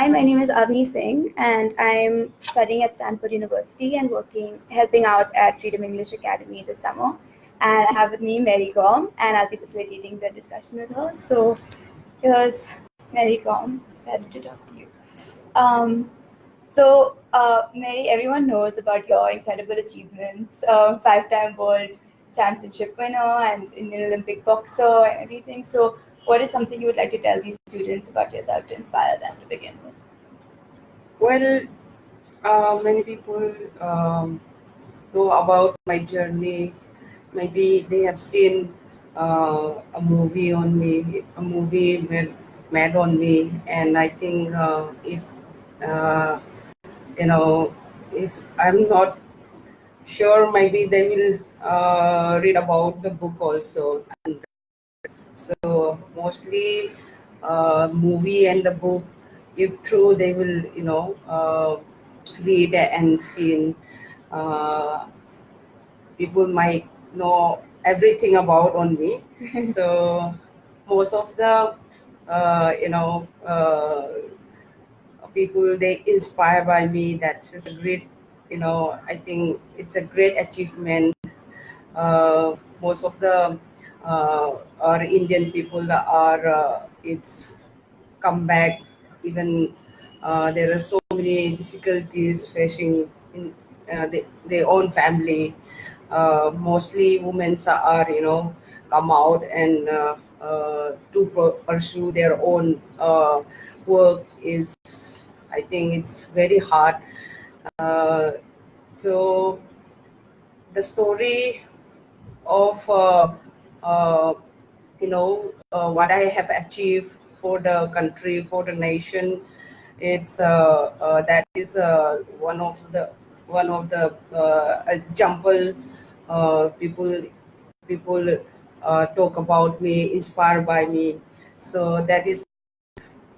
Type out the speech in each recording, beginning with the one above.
Hi, my name is Avni Singh, and I'm studying at Stanford University and helping out at Freedom English Academy this summer. And I have with me Mary Com, and I'll be facilitating the discussion with her. So, here's Mary Com. Glad to talk to you. Mary, everyone knows about your incredible achievements, five-time world championship winner and Indian Olympic boxer and everything. So, what is something you would like to tell these students about yourself to inspire them to begin with? Well, many people know about my journey. Maybe they have seen a movie on me, a movie made on me, and I think if uh, you know, if I'm not sure, maybe they will read about the book also. And so mostly, movie and the book, if through they will, read and see. Uh, People might know everything about on me. So most of the people, they inspire by me. That's just a great, I think it's a great achievement. Most of the our Indian people are it's come back. Even there are so many difficulties facing in their own family. Mostly women are, come out and to pursue their own work is, I think it's very hard. uh, so the story of what I have achieved for the country, for the nation. It's that is one of the example. People talk about me, inspired by me. So that is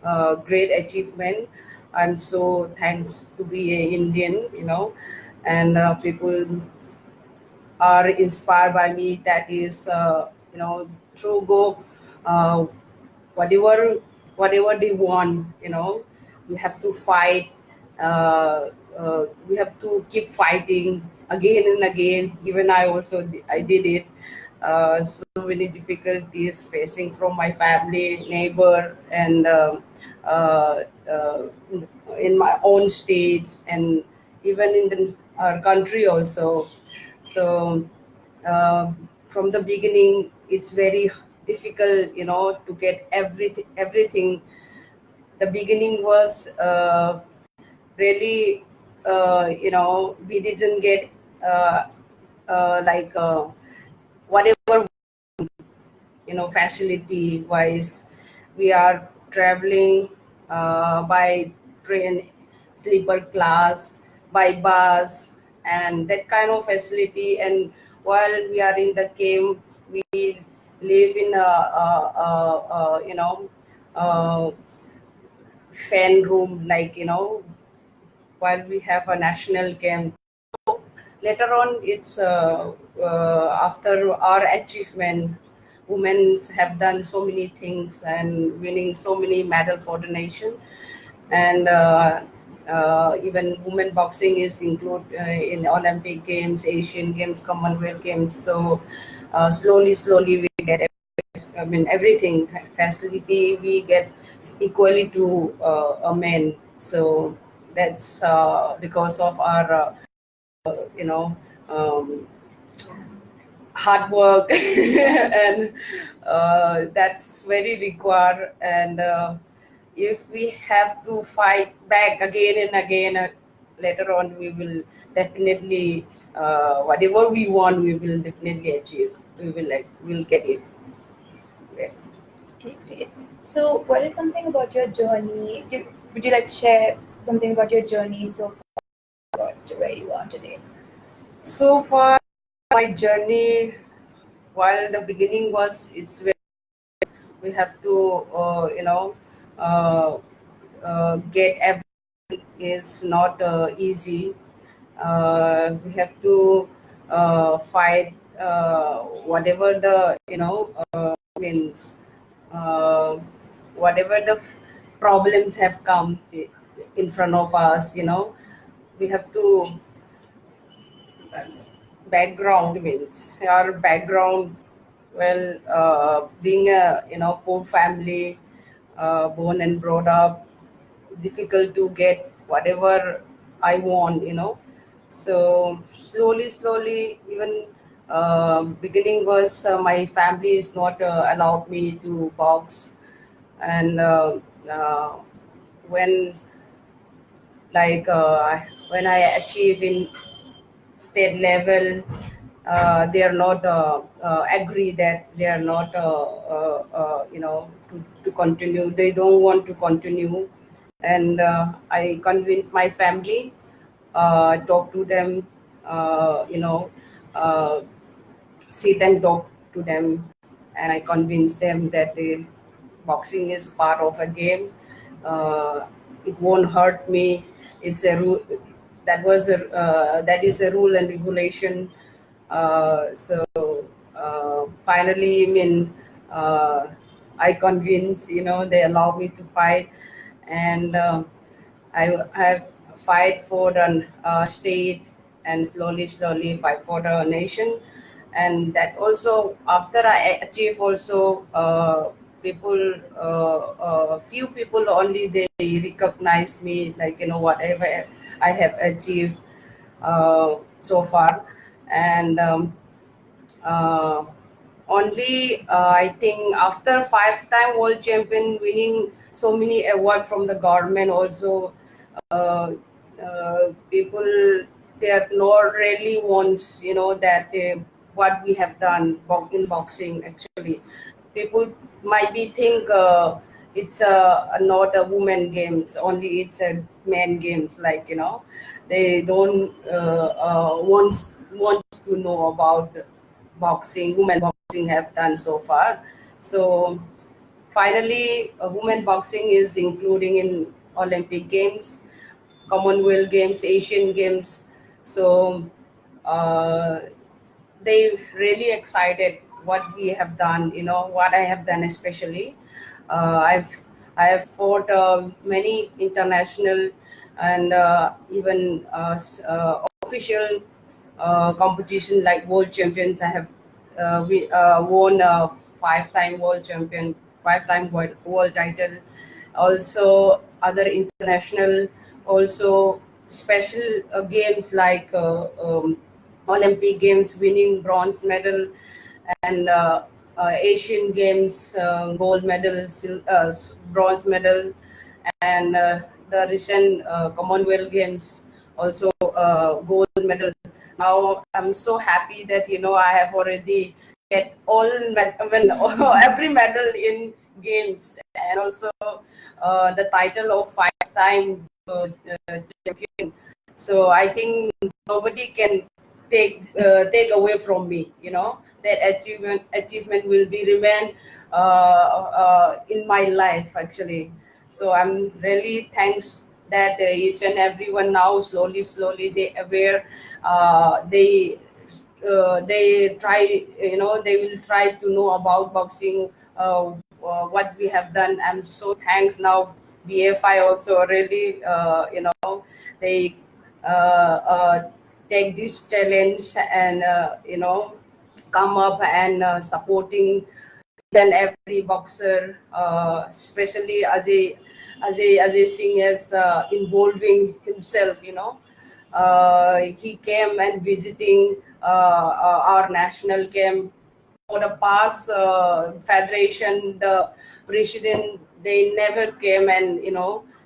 a great achievement. I'm so thanks to be a Indian, and people are inspired by me. That is, through go, uh, whatever whatever they want. We have to fight. We have to keep fighting again and again. Even I did it. So many difficulties facing from my family, neighbor, and in my own states, and even in our country also. So from the beginning, it's very difficult, to get everything. The beginning was really, we didn't get uh, like whatever, facility wise. We are traveling by train, sleeper class, by bus, and that kind of facility. And while we are in the camp, we live in a fan room, like, while we have a national camp. Later on, it's after our achievement, women have done so many things and winning so many medal for the nation. And even women boxing is included in Olympic Games, Asian Games, Commonwealth Games. So slowly we get, I mean, everything facility we get equally to a man. So that's because of our you know um, hard work. And that's very required. And if we have to fight back again and again, later on we will definitely, whatever we want, we will definitely achieve. We'll get it. Yeah. Okay, great. So, what is something about your journey? Would you like to share something about your journey so far to where you are today? So far, my journey, while the beginning was, it's very, we have to uh, get everything is not easy. We have to fight whatever the, means, uh, whatever the problems have come in front of us. We have to background means our background. Well, being a poor family, born and brought up, difficult to get whatever I want. So slowly, even beginning was my family is not allowed me to box, and uh, when when I achieve in state level, they are not agree that they are not to continue. They don't want to continue, and I convinced my family, talk to them, uh, you know, uh, sit and talk to them, and I convince them that the boxing is part of a game. It won't hurt me. It's a rule. That is a rule and regulation. So finally, uh, I convince. They allow me to fight, and I have fight for the state, and slowly fight for the nation. And that also, after I achieve also, people, few people only, they recognize me, like, whatever I have achieved so far. And uh, only I think after 5-time world champion, winning so many awards from the government also, people, they are not really wants, that what we have done in boxing. Actually, people might be think it's not a woman games only, it's a man games, like, they don't want to know about boxing, women boxing have done so far. So finally, women boxing is including in Olympic Games, Commonwealth Games, Asian Games. So uh, they really excited what we have done. What I have done, especially. I have fought many international and even official competition like world champions. I have we won a 5-time world champion, 5-time world title. Also other international, also special games like Olympic Games, winning bronze medal, and Asian Games, gold medal, bronze medal, and the recent Commonwealth Games, also gold medal. Now I'm so happy that I have already get every medal in games, and also the title of 5-time champion. So I think nobody can take away from me. That achievement will be remain in my life, actually. So I'm really thanks that each and everyone now slowly they aware. They try, they will try to know about boxing, what we have done. I'm so thanks now. BFI also really, they take this challenge, and come up and supporting than every boxer, especially as a Singh is involving himself. He came and visiting our national camp. For the past federation, the president, they never came and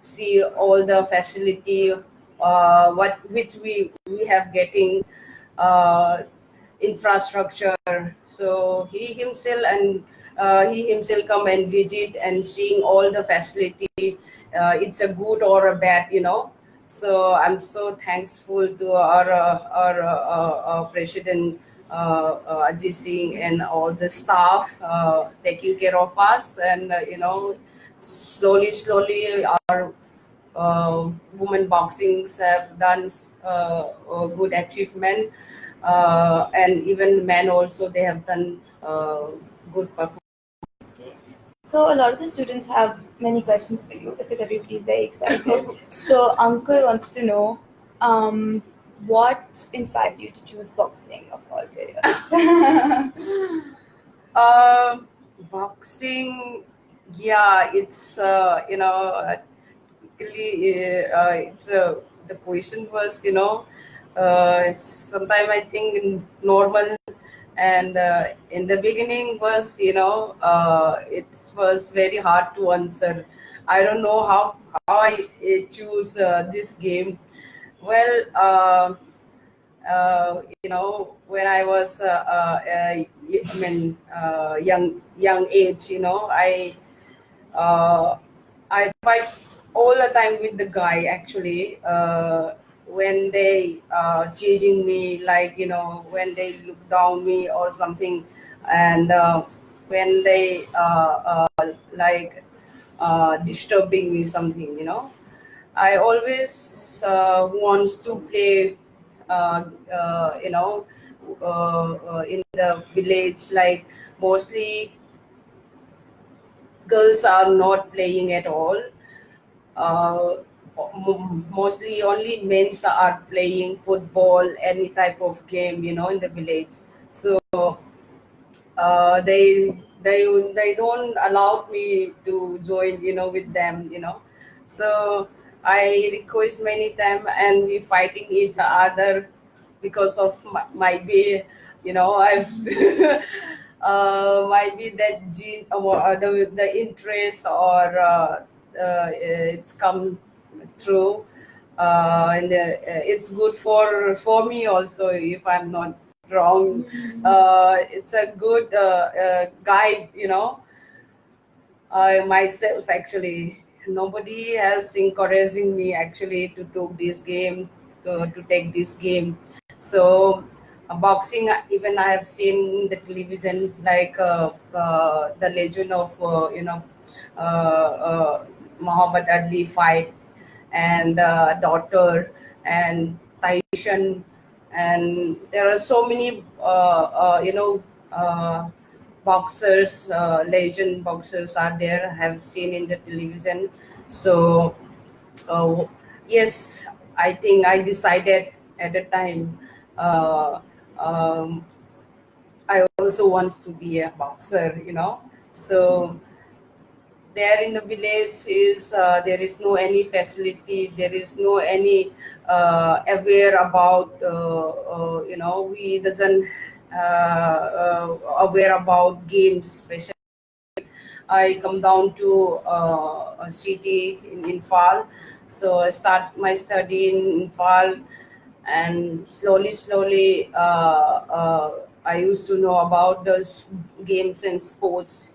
see all the facility, what which we have getting, uh, infrastructure. So he himself come and visit and seeing all the facility. It's a good or a bad. So I'm so thankful to our president, Aziz Singh, and all the staff taking care of us. And slowly our women boxings have done a good achievement, and even men also, they have done good performance. So a lot of the students have many questions for you because everybody is very excited. So Uncle wants to know, um, what inspired you to choose boxing of all careers? Boxing, yeah, it's typically the question was sometime I think normal, and in the beginning was it was very hard to answer. I don't know how I choose this game. Well, when I was young age, uh, I fight all the time with the guy actually. When they chasing me, like when they look down me or something, and when they like disturbing me something, I always wants to play, you know, in the village. Like mostly girls are not playing at all. Uh, Mostly only men are playing football, any type of game, in the village. So they don't allow me to join with them. So I request many time, and we fighting each other because of my be, I've might be that gene or the interest, or it's come through, and it's good for me also, if I'm not wrong. It's a good guide, myself actually. Nobody has encouraging me actually to do this game, to take this game. So boxing, even I have seen in the television, like the legend of Muhammad Ali fight, and daughter, and Taishan, and there are so many boxers, legend boxers are there. I have seen in the television. So yes, I think I decided at the time. Uh, um, I also wants to be a boxer. So there in the village is there is no any facility, there is no any aware about we doesn't aware about games, especially. I come down to a city in Infal, so I start my study in Infal, and slowly, I used to know about those games and sports.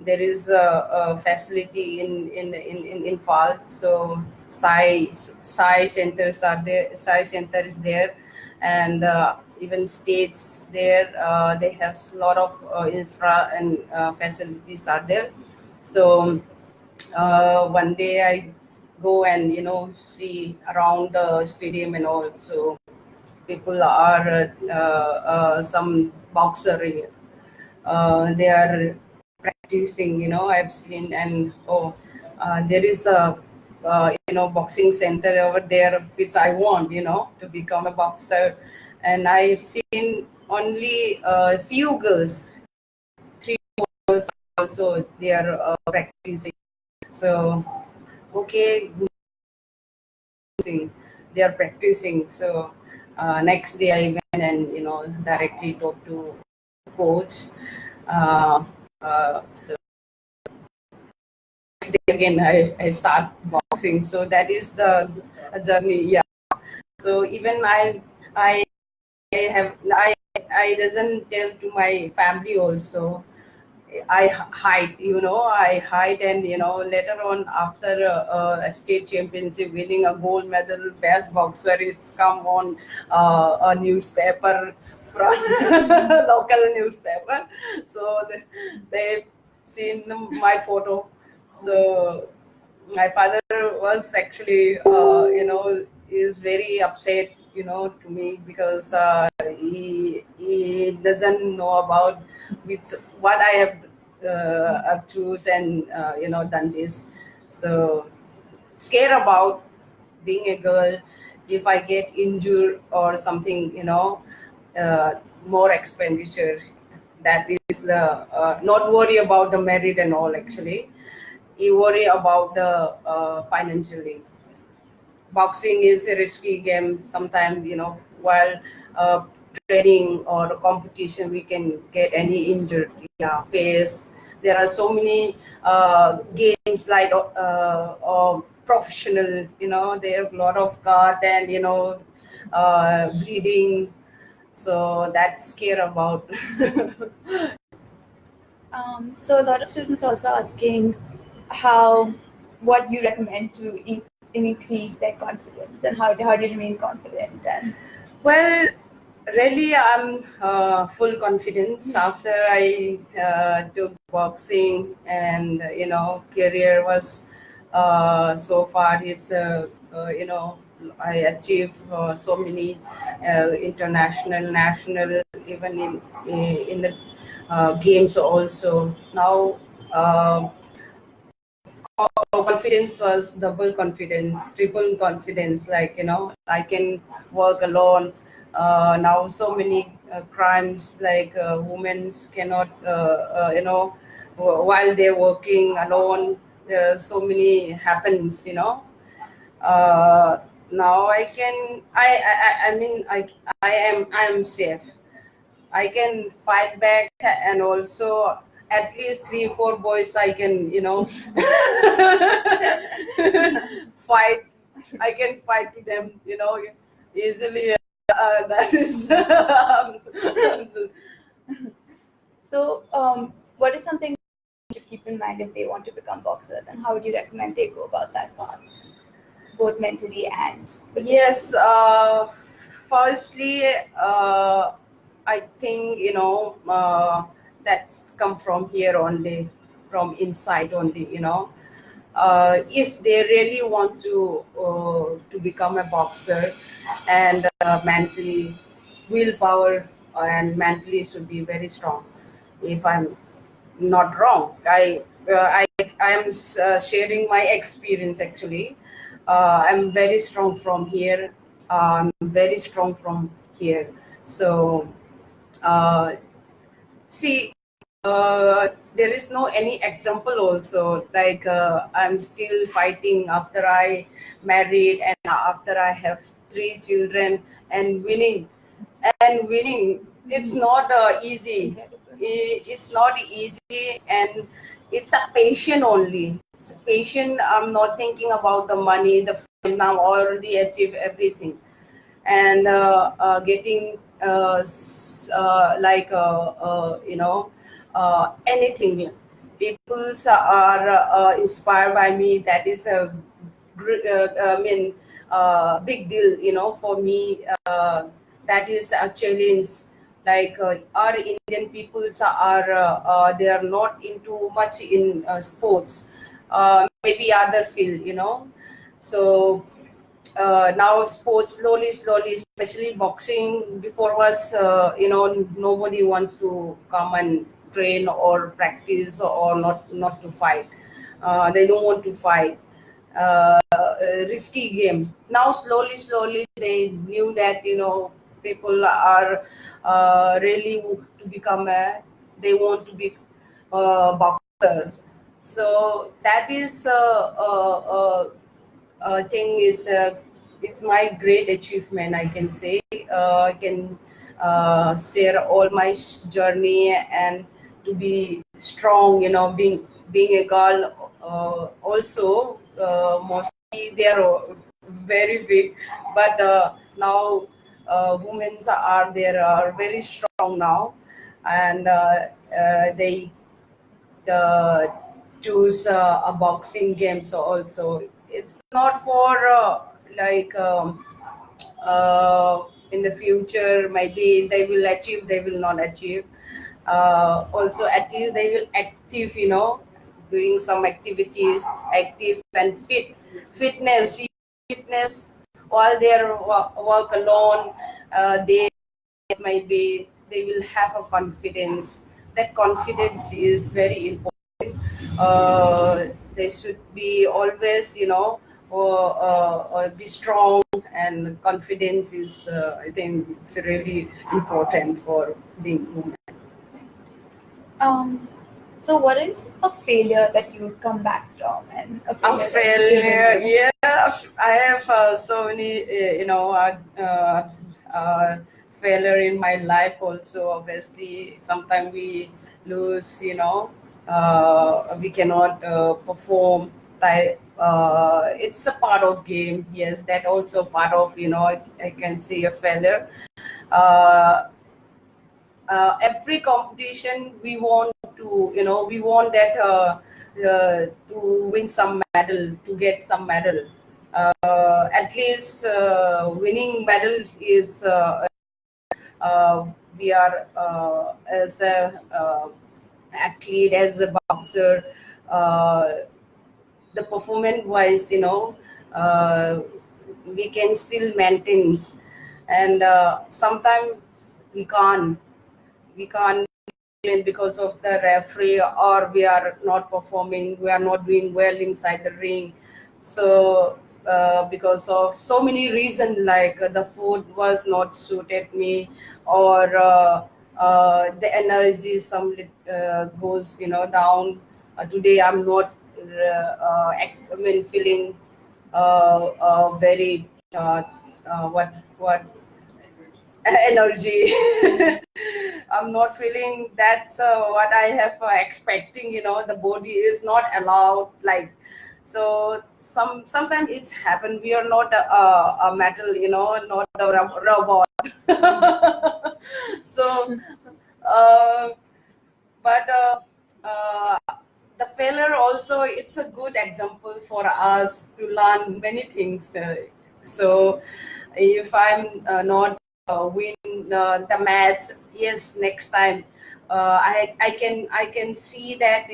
There is a facility in Fall. So Sai centers are there. Sai center is there, and even states there. They have a lot of infra and facilities are there. So one day I go and see around the stadium and all. So people are some boxer, they are practicing, I've seen. And there is a boxing center over there, which I want, to become a boxer. And I've seen only a few girls, three girls also, they are practicing. So okay, they are practicing. So next day I went and directly talked to coach. uh, so next day again I start boxing. So that is the journey. Yeah. So even I I doesn't tell to my family also. I hide, and later on, after a state championship, winning a gold medal, best boxer is come on a newspaper from local newspaper. So they seen my photo. So my father was actually is very upset, to me, because he doesn't know about which what I have. choose and done this. So scared about being a girl. If I get injured or something, more expenditure. That is the not worry about the merit and all. Actually, you worry about the financially. Boxing is a risky game. Sometimes, while uh, training or competition, we can get any injured, yeah, face. There are so many games like professional. There are a lot of cut and bleeding. So that's scare about. So a lot of students also asking how, what you recommend to increase their confidence, and how do you remain confident. And Well, really, I'm full confidence after I took boxing, and career was so far. It's I achieved so many international, national, even in the games also. Now. Confidence was double confidence, triple confidence. Like, I can work alone. Now so many crimes, like women cannot, while they're working alone, there are so many happens. Uh, Now I can. I mean, I am safe. I can fight back, and also at least 3 4 boys I can fight. I can fight to them easily. That is so, what is something to keep in mind if they want to become boxers, and how would you recommend they go about that path, both mentally and yes. Firstly, I think that's come from here only, from inside only. If they really want to become a boxer, and mentally, willpower and mentally should be very strong. If I'm not wrong, I am sharing my experience. Actually, I'm very strong from here. I'm very strong from here. So uh, see, there is no any example also, like I'm still fighting after I married and after I have 3 children, and winning. It's not easy. It's not easy, and it's a patient only. It's patient. I'm not thinking about the money, the fame. Now already achieve everything, and getting like anything. People are inspired by me. That is a I mean, big deal, for me. That is a challenge. Like our Indian peoples are they are not into much in sports, maybe other field, so now sports slowly, especially boxing. Before was nobody wants to come and train or practice, or not to fight. They don't want to fight. Risky game. Now slowly they knew that people are really to become a, they want to be boxers. So that is I think it's my great achievement. I can say I can share all my journey, and to be strong. Being a girl, also mostly they are very big, but now women are there are very strong now, and they uh, choose a boxing game. So also it's not for like in the future maybe they will achieve, they will not achieve. Also at least they will active, doing some activities, active and fitness while they are work alone. They maybe they will have a confidence. that confidence is very important. They should be always, be strong, and confidence is, I think, it's really important for being woman. Um, so what is a failure that you've come back from and a A failure that's driven failure, you? yeah. I have so many, failure in my life also. Obviously, sometimes we lose, we cannot perform. It's a part of games. Yes, that also part of, I can see a failure. Uh, every competition we want to, we want that to win some medal, to get some medal. At least winning medal is, we are, as a athlete, as a boxer, uh, the performance wise, we can still maintain. And sometimes we can't we can't win because of the referee, or we are not performing, we are not doing well inside the ring. So because of so many reasons, like the food was not suited me, or the energy goes, down. Today I'm not feeling very what energy. I'm not feeling that's what I have expecting. The body is not allowed, like. So sometimes it's happened. We are not a metal, not a robot. So uh, but uh, the failure also, it's a good example for us to learn many things. So if I'm not win the match, yes, next time I can see that,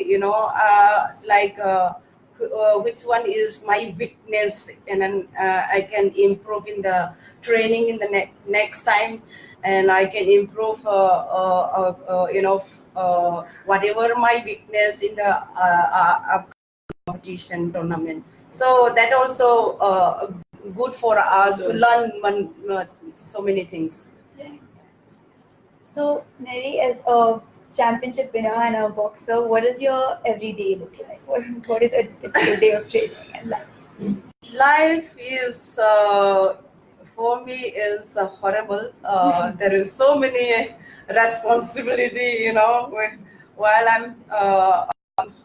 which one is my weakness, and then I can improve in the training in the next time, and I can improve, whatever my weakness in the competition tournament. So that also good for us to learn so many things. So, Neri, as a championship winner and a boxer, what does your everyday look like? What is a typical day of training and life? Life is, for me, is horrible. There is so many responsibility, while I'm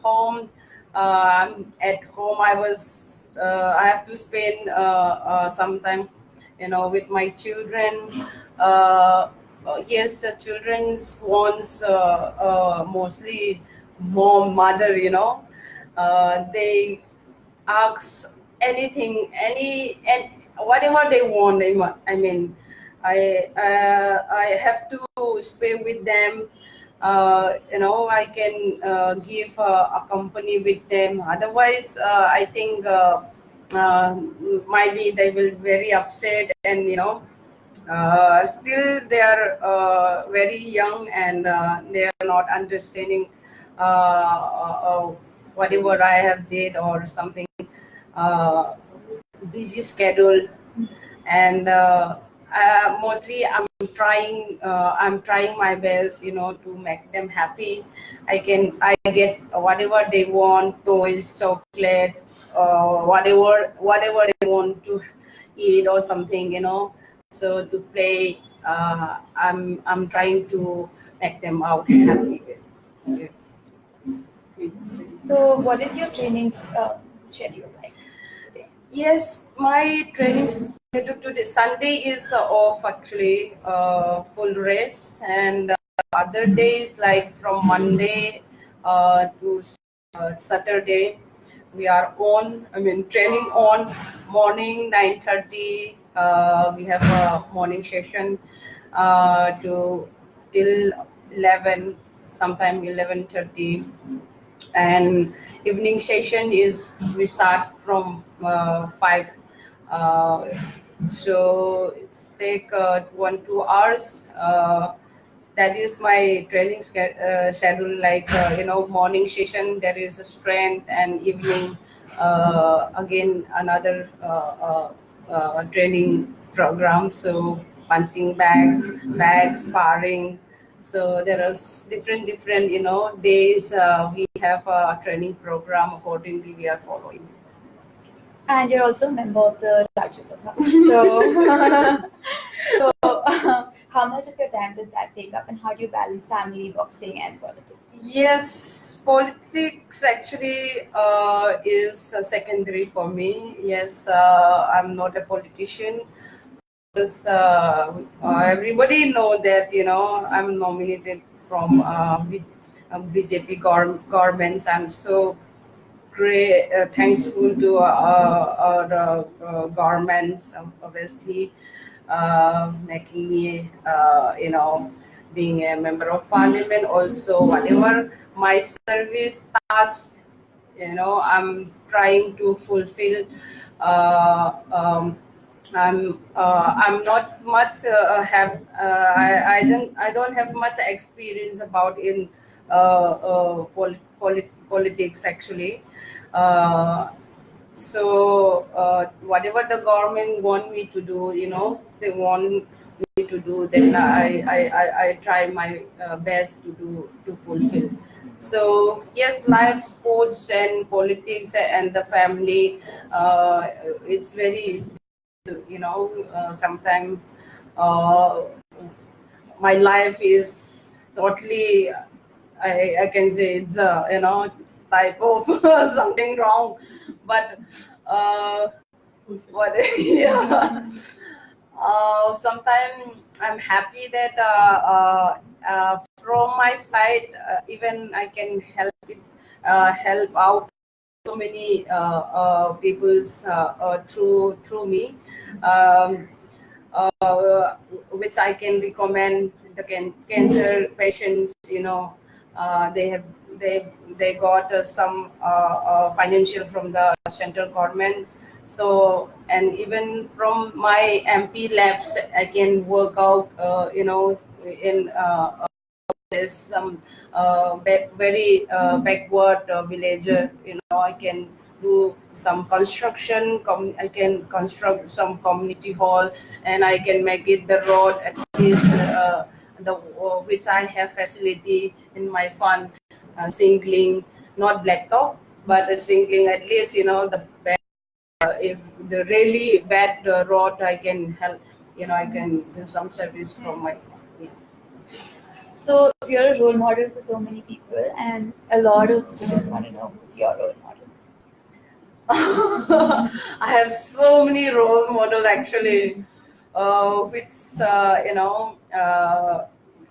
home. I'm at home. I have to spend some time, with my children. Yes, the children's wants, mostly mother, they ask anything, and whatever they want. I mean, I have to stay with them. I can give a company with them. Otherwise, I think, uh, might be they will very upset, and still they are very young, and they are not understanding whatever I have did or something, uh, busy schedule. And mostly I'm trying my best, to make them happy. I get whatever they want, toys, chocolate, whatever they want to eat or something, so to play, I'm trying to make them out happy with. So, what is your training schedule like today? Yes, my trainings to the Sunday is off, actually, full rest, and other days, like from Monday to Saturday, we are on. I mean, training on morning 9:30. We have a morning session to till 11, sometime 11:30, and evening session is, we start from 5. uh, so it's take 1 2 hours. that is my training schedule. Like morning session there is a strength, and evening again another training program. So punching bag sparring. So there are different days we have a training program. Accordingly, we are following. And you're also a member of the Rajya Sabha. So, how much of your time does that take up, and how do you balance family, boxing, and politics? Yes, politics actually is secondary for me. Yes, I'm not a politician because everybody know that I'm nominated from BJP governments. I'm so great, thankful to the governments, obviously, making me, being a member of parliament. Also, whatever my service task, I'm trying to fulfill. Uh, um, I'm not much have I don't have much experience about in politics actually. Uh, so whatever the government want me to do, they want me to do, then I try my best to fulfill. So yes, life, sports, and politics, and the family, it's very, sometimes uh, my life is totally, I can say it's type of something wrong, but uh, what yeah. Sometimes I'm happy that from my side, even I can help out so many people's through me, um, which I can recommend the cancer patients. They have they got some financial from the central government. So, and even from my MP labs, I can work out. In there's some very backward villager. I can do some construction. I can construct some community hall, and I can make it the road at least, the which I have facility in my fund, singling, not blacktop, but a singling at least. The if the really bad road, I can help. I can do some service from my fund. Yeah. So, you're a role model for so many people, and a lot of students want to know who's your role model. I have so many role models actually, which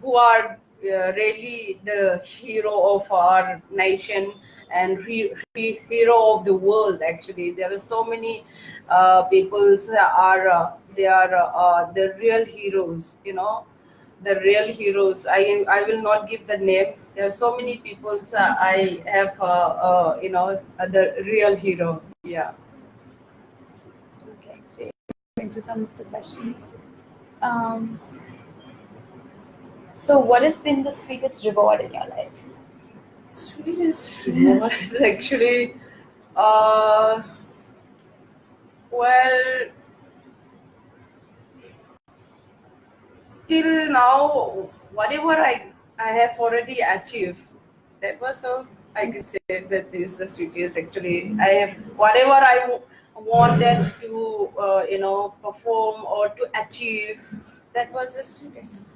who are really the hero of our nation, and hero of the world. Actually, there are so many people are they are the real heroes. The real heroes. I will not give the name. There are so many people. I have the real hero. Yeah. Okay, great. Into some of the questions. Um, so, what has been the sweetest reward in your life? Sweetest reward actually. Uh, well, till now, whatever I have already achieved, that was also, I can say that is the sweetest actually. I have whatever wanted to perform or to achieve, that was the sweetest.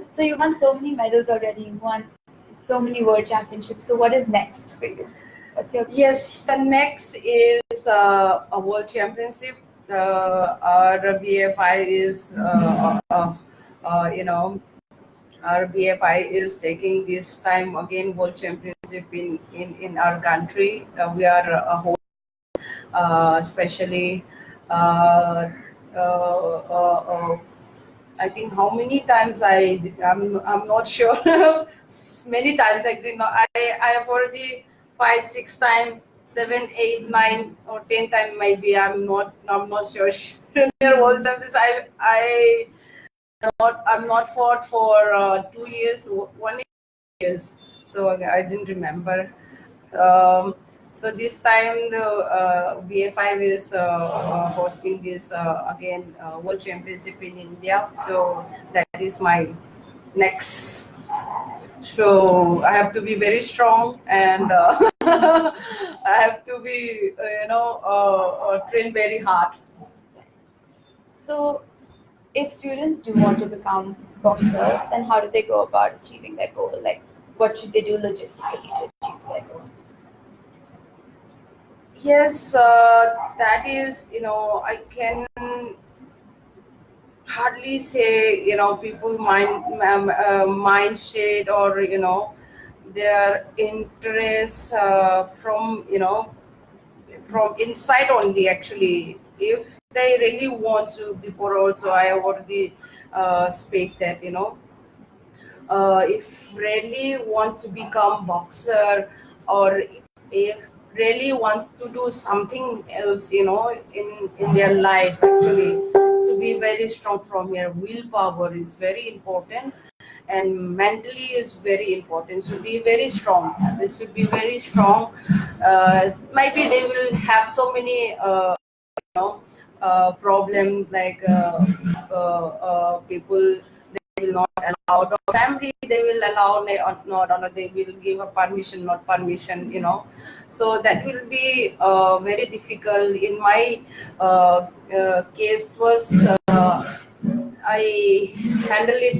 So, you won so many medals already. You won so many world championships. So, what is next for you? What's your Yes, the next is a world championship. Our BFI is, our BFI is taking this time again world championship in our country. We are a whole, especially. Uh, I think how many times I'm not sure. Many times I think I have already 5 6 times, 7 8 9 or 10 times maybe. I'm not sure. World Champions. I I'm not fought for 2 years, 1 years. So I didn't remember. Um, so this time the BA5 is hosting this again World Championship in India. So that is my next. So I have to be very strong, and I have to be train very hard. So, if students do want to become boxers, then how do they go about achieving their goal? Like, what should they do logistically to achieve their goal? Yes, that is, I can hardly say, people mind shade, or their interests from from inside only. Actually, if they really want to, before also I already speak that, if really wants to become boxer, or if really wants to do something else, in their life, actually, to be very strong from your willpower is very important, and mentally is very important. So be very strong. They should be very strong. Maybe they will have so many know problem, like people, they will not allow, or family they will allow, or not, or they will give a permission, not permission, so that will be very difficult. In my case was, I handle it,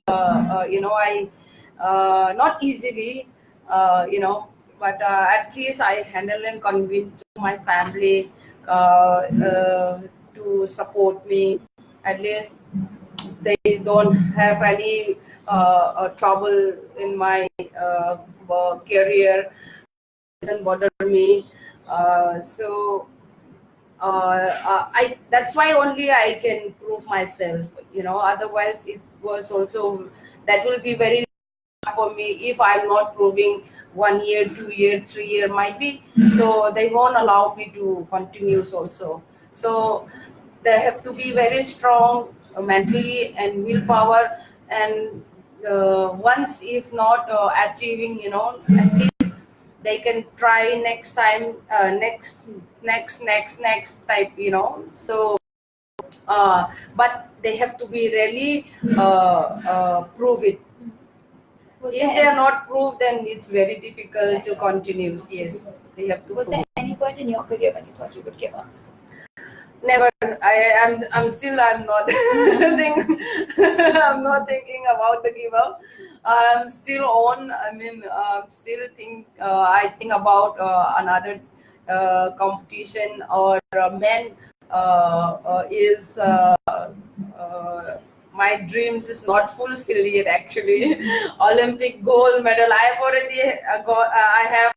I not easily, but at least I handle and convince to my family to support me. At least they don't have any trouble in my career. Doesn't bother me. So I that's why only I can prove myself. Otherwise it was also, that will be very hard for me if I'm not proving 1 year, 2 year, 3 year might be. So they won't allow me to continue also. So they have to be very strong mentally and willpower, and once if not achieving, at least they can try next time, next type, so but they have to be really prove it. Was If there they are any, not proved, then it's very difficult to continue. Yes, they have to was prove. there any point in your career when you thought you would give up? Never. I'm still, I'm not think, I'm not thinking about the give up. I'm still on. I mean, still think, I think about another competition, or men is my dreams is not fulfilled yet, actually. Olympic gold medal I've already got. I have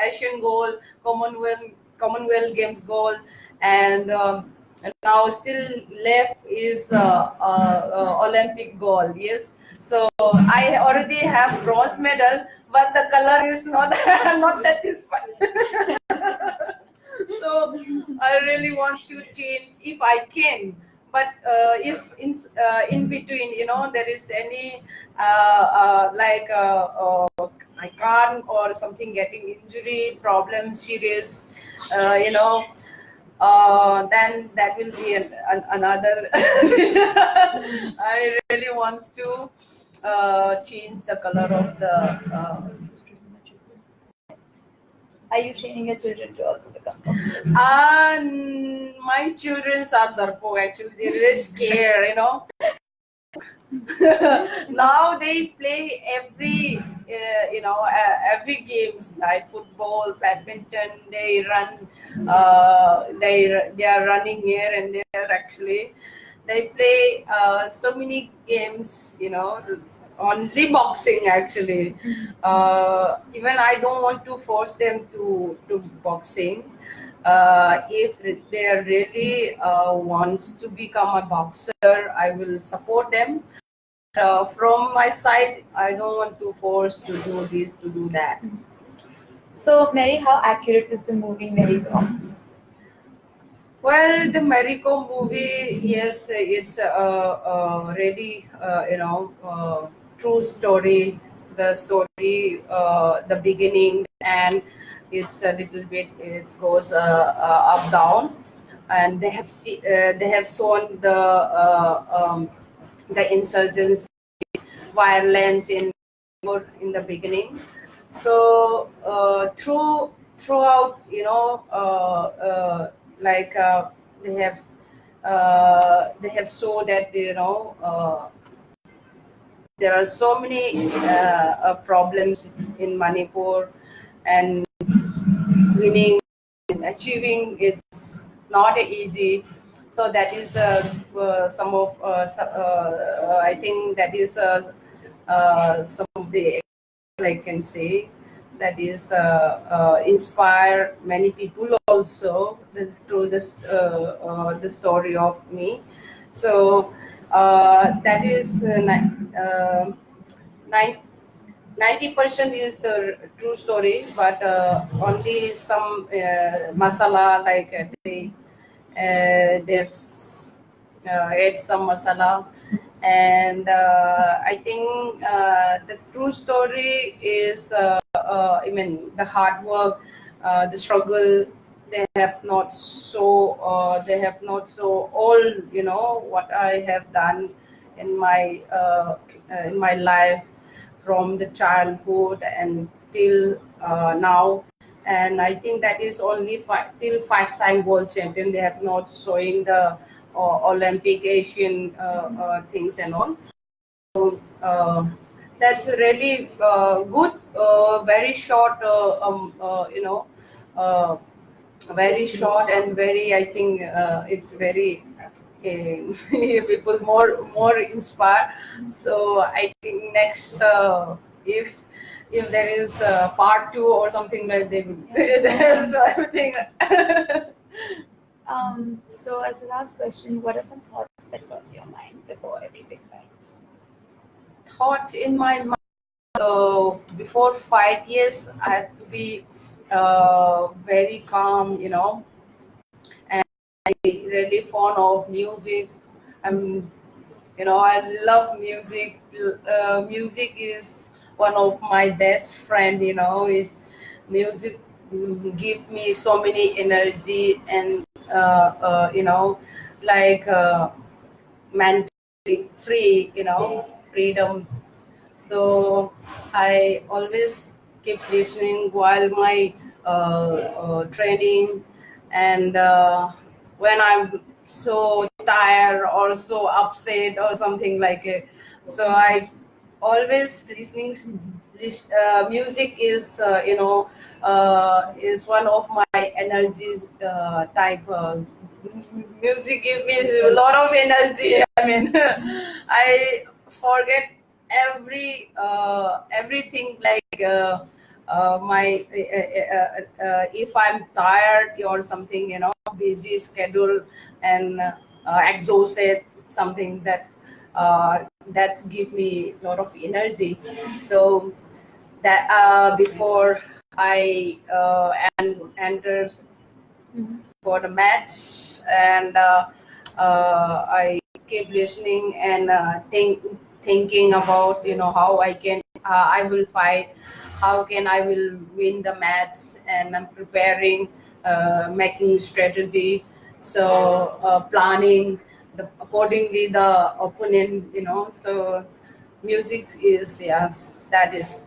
Asian gold, Commonwealth Games gold, and now still left is Olympic gold. Yes, so I already have bronze medal, but the color is not not satisfied. So I really want to change if I can. But if in between, there is any like I can't, or something, getting injury problem serious, then that will be another. I really wants to change the color of the. Are you training your children to also become boxers? My childrens are darpok, actually. They're really scared, Now they play every games, like football, badminton. They run, they are running here and there, actually. They play so many games, only boxing, actually. Even I don't want to force them to boxing. If they really wants to become a boxer, I will support them. From my side, I don't want to force to do this, to do that. So, Mary, how accurate was the movie Mary Kom? Well, the Marico movie, yes, it's a really, true story. The story, the beginning, and it's a little bit, it goes up down, and they have shown the insurgents violence in the beginning. So throughout, like they have they have shown that there are so many problems in Manipur, and winning and achieving it's not easy. So that is some of I think that is some of the, I can say, that is inspire many people also through this the story of me. So that is 90% is the true story, but only some masala, like they've add some masala. And I think the true story is, I mean, the hard work, the struggle. They have not so all, what I have done in my life, from the childhood and till now. And I think that is only till five-time world champion. They have not showing the Olympic, Asian things and all. So that's really good. Very short, uh, very short and very. I think it's very people more inspired. So I think next, if there is part two or something like they will. So I think. So as the last question, what are some thoughts that cross your mind before every big fight? Thought in my mind, before fight, yes, I have to be very calm, and I really fond of music. I'm, I love music. Music is one of my best friend. It's music, give me so many energy, and like mentally free, freedom. So I always keep listening while my training, and when I'm so tired or so upset or something like it. So I always listening. This music is, is one of my energies type. Music give me a lot of energy. I mean, I forget everything, like my if I'm tired or something, busy schedule, and exhausted, something that give me a lot of energy. So that before I enter for the match, and I keep listening and thinking about, how I will fight, how can I will win the match, and I'm preparing, making strategy. So planning accordingly the opponent, so music is, yes, that is.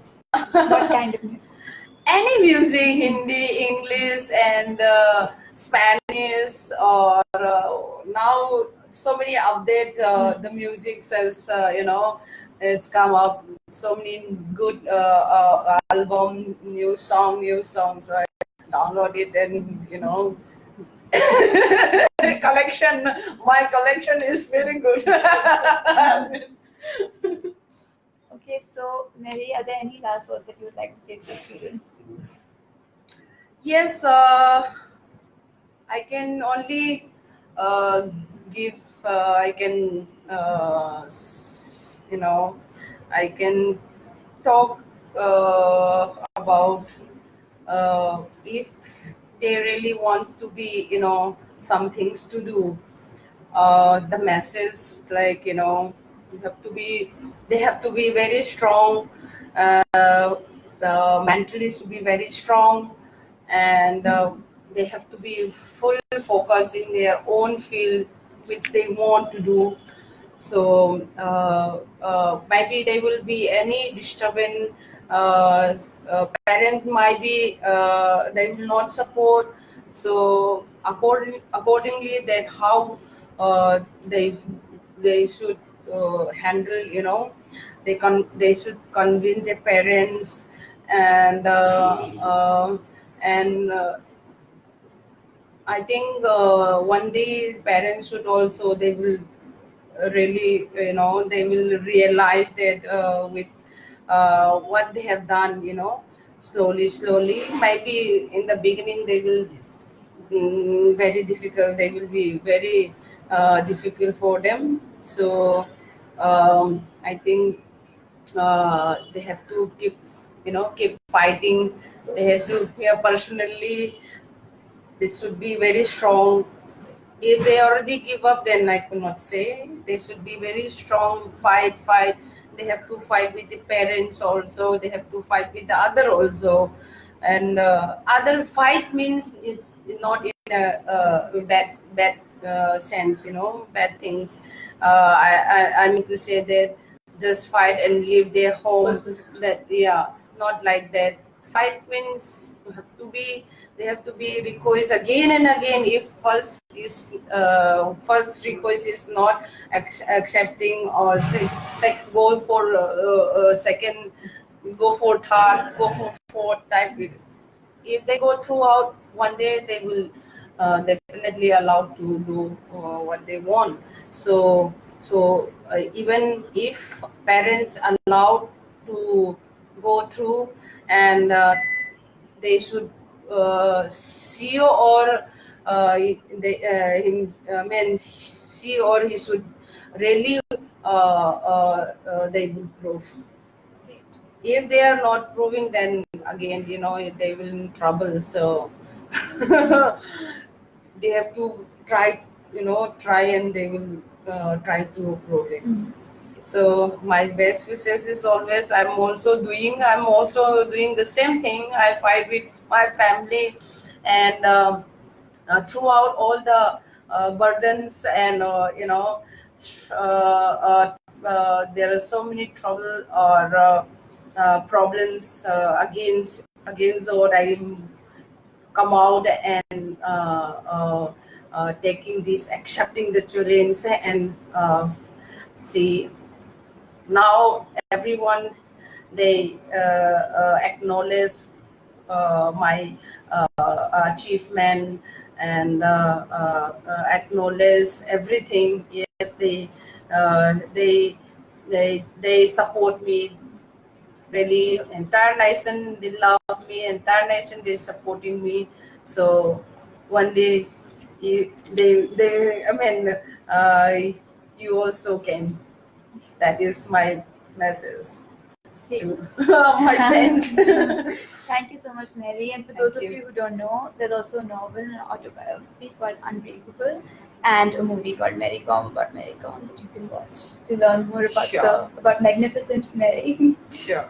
What kind of music? Any music, Hindi, English, and Spanish, or now so many update the music says, it's come up so many good album, new songs. So I download it, and collection. My collection is very good. Okay, so Mary, are there any last words that you would like to say to the students? Yes, I can only give. I can, I can talk about if they really wants to be, some things to do. The masses, like, you have to be they have to be very strong. The mentally should be very strong, and they have to be full focus in their own field which they want to do. So maybe there will be any disturbance. Parents might be they will not support. So accordingly, that how they should handle. They should convince their parents, and and I think one day parents should also, they will really, they will realize that with what they have done, slowly, maybe in the beginning they will very difficult, they will be very difficult for them. So I think they have to keep fighting. They have to, yeah, personally, they should be very strong. If they already give up, then I could not say. They should be very strong, fight. They have to fight with the parents also, they have to fight with the other also. And other fight means it's not in a bad sense, bad things. I mean to say that just fight and leave their home. That, yeah, not like that. Fight means you have to be they have to be request again and again. If first request is not accepting, or go for second, go for third, go for fourth type. If they go throughout, one day they will definitely allowed to do what they want. So even if parents allowed to go through, and they should see, or she or he should really they will prove. If they are not proving, then again, they will in trouble. So they have to try, and they will try to prove it. So my best wishes is always, I'm also doing the same thing. I fight with my family, and throughout all the burdens, and there are so many trouble, or problems against what I come out, and taking this, accepting the challenge, and see, now everyone, they acknowledge my achievement, and acknowledge everything. Yes, they support me, really. Entire nation, they love me, entire nation, they supporting me. So one day, they I mean, you also can. That is my message to my friends. Thank you so much, Mary. And for Thank those of you. you who don't know, there's also a novel and an autobiography called Unbreakable, and a movie called Mary Com, about Mary Com, that you can watch to learn more about Sure. about magnificent Mary. Sure.